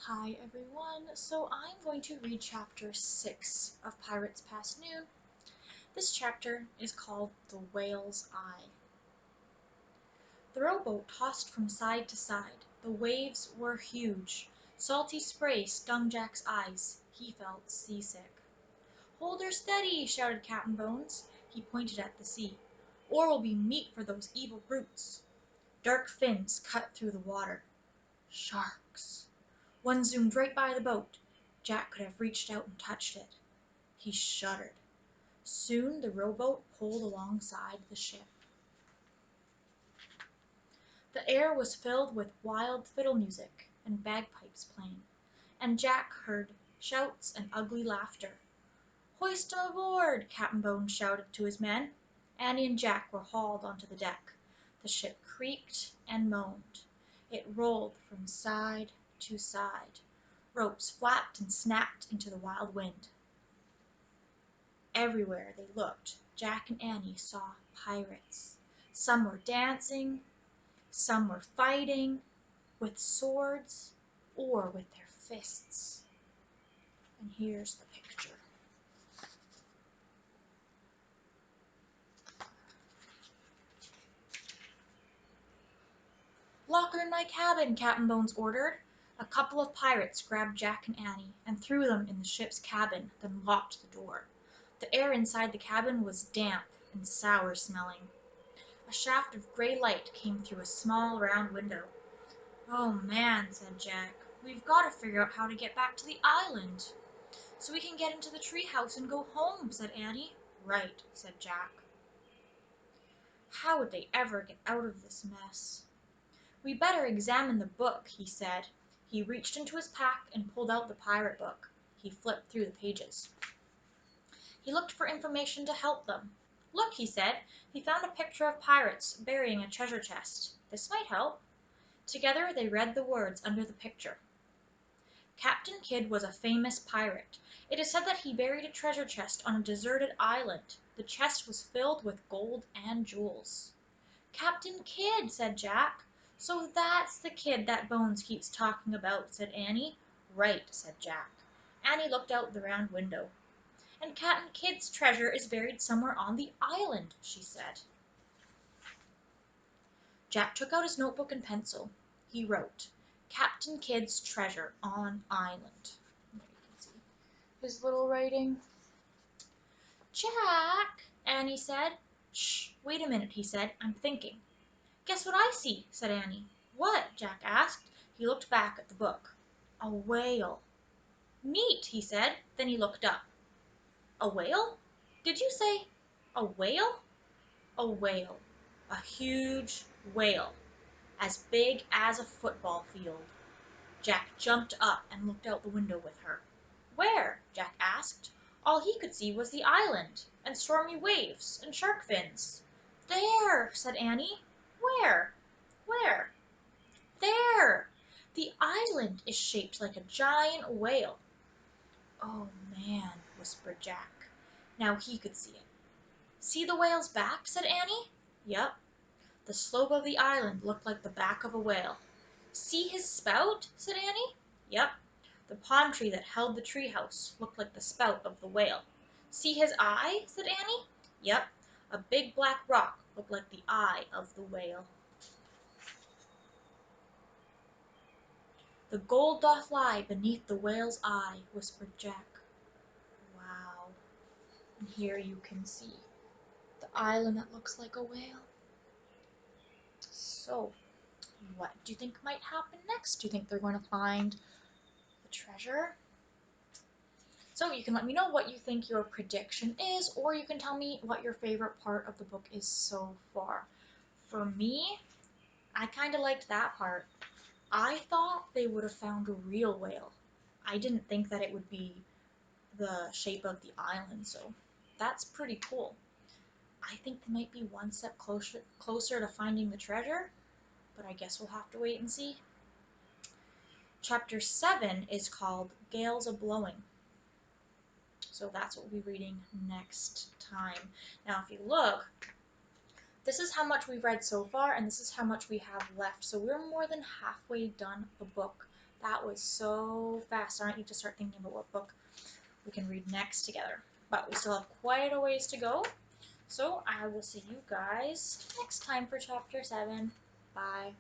Hi everyone, so I'm going to read chapter 6 of Pirates Past Noon. This chapter is called The Whale's Eye. The rowboat tossed from side to side. The waves were huge. Salty spray stung Jack's eyes. He felt seasick. "Hold her steady!" shouted Captain Bones. He pointed at the sea. "Or we'll be meat for those evil brutes." Dark fins cut through the water. Sharks! One zoomed right by the boat. Jack could have reached out and touched it. He shuddered. Soon the rowboat pulled alongside the ship. The air was filled with wild fiddle music and bagpipes playing, and Jack heard shouts and ugly laughter. "Hoist 'em aboard!" Captain Bones shouted to his men. Annie and Jack were hauled onto the deck. The ship creaked and moaned. It rolled from side to side. Ropes flapped and snapped into the wild wind. Everywhere they looked, Jack and Annie saw pirates. Some were dancing, some were fighting with swords or with their fists. And here's the picture. "Lock her in my cabin," Captain Bones ordered. A couple of pirates grabbed Jack and Annie and threw them in the ship's cabin, then locked the door. The air inside the cabin was damp and sour-smelling. A shaft of gray light came through a small round window. "Oh man," said Jack, "we've got to figure out how to get back to the island." "So we can get into the tree house and go home," said Annie. "Right," said Jack. How would they ever get out of this mess? "We better examine the book," he said. He reached into his pack and pulled out the pirate book. He flipped through the pages. He looked for information to help them. "Look," he said. He found a picture of pirates burying a treasure chest. This might help. Together they read the words under the picture. Captain Kidd was a famous pirate. It is said that he buried a treasure chest on a deserted island. The chest was filled with gold and jewels. "Captain Kidd," said Jack. "So that's the kid that Bones keeps talking about," said Annie. "Right," said Jack. Annie looked out the round window. "And Captain Kidd's treasure is buried somewhere on the island," she said. Jack took out his notebook and pencil. He wrote, "Captain Kidd's treasure on island." There you can see his little writing. "Jack," Annie said. "Shh, wait a minute," he said. "I'm thinking." "Guess what I see," said Annie. "What?" Jack asked. He looked back at the book. "A whale." "Neat," he said. Then he looked up. "A whale? Did you say a whale?" "A whale. A huge whale. As big as a football field." Jack jumped up and looked out the window with her. "Where?" Jack asked. All he could see was the island, and stormy waves, and shark fins. "There," said Annie. "Where? Where?" "There! The island is shaped like a giant whale." "Oh man," whispered Jack. Now he could see it. "See the whale's back?" said Annie. "Yep." The slope of the island looked like the back of a whale. "See his spout?" said Annie. "Yep." The palm tree that held the tree house looked like the spout of the whale. "See his eye?" said Annie. "Yep." A big black rock looked like the eye of the whale. "The gold doth lie beneath the whale's eye," whispered Jack. Wow. And here you can see the island that looks like a whale. So, what do you think might happen next? Do you think they're going to find the treasure? So you can let me know what you think your prediction is, or you can tell me what your favorite part of the book is so far. For me, I kind of liked that part. I thought they would have found a real whale. I didn't think that it would be the shape of the island, so that's pretty cool. I think they might be one step closer to finding the treasure, but I guess we'll have to wait and see. Chapter 7 is called Gales A-Blowing. So that's what we'll be reading next time. Now, if you look, this is how much we've read so far, and this is how much we have left. So we're more than halfway done the book. That was so fast. I need to start thinking about what book we can read next together. But we still have quite a ways to go. So I will see you guys next time for chapter 7. Bye.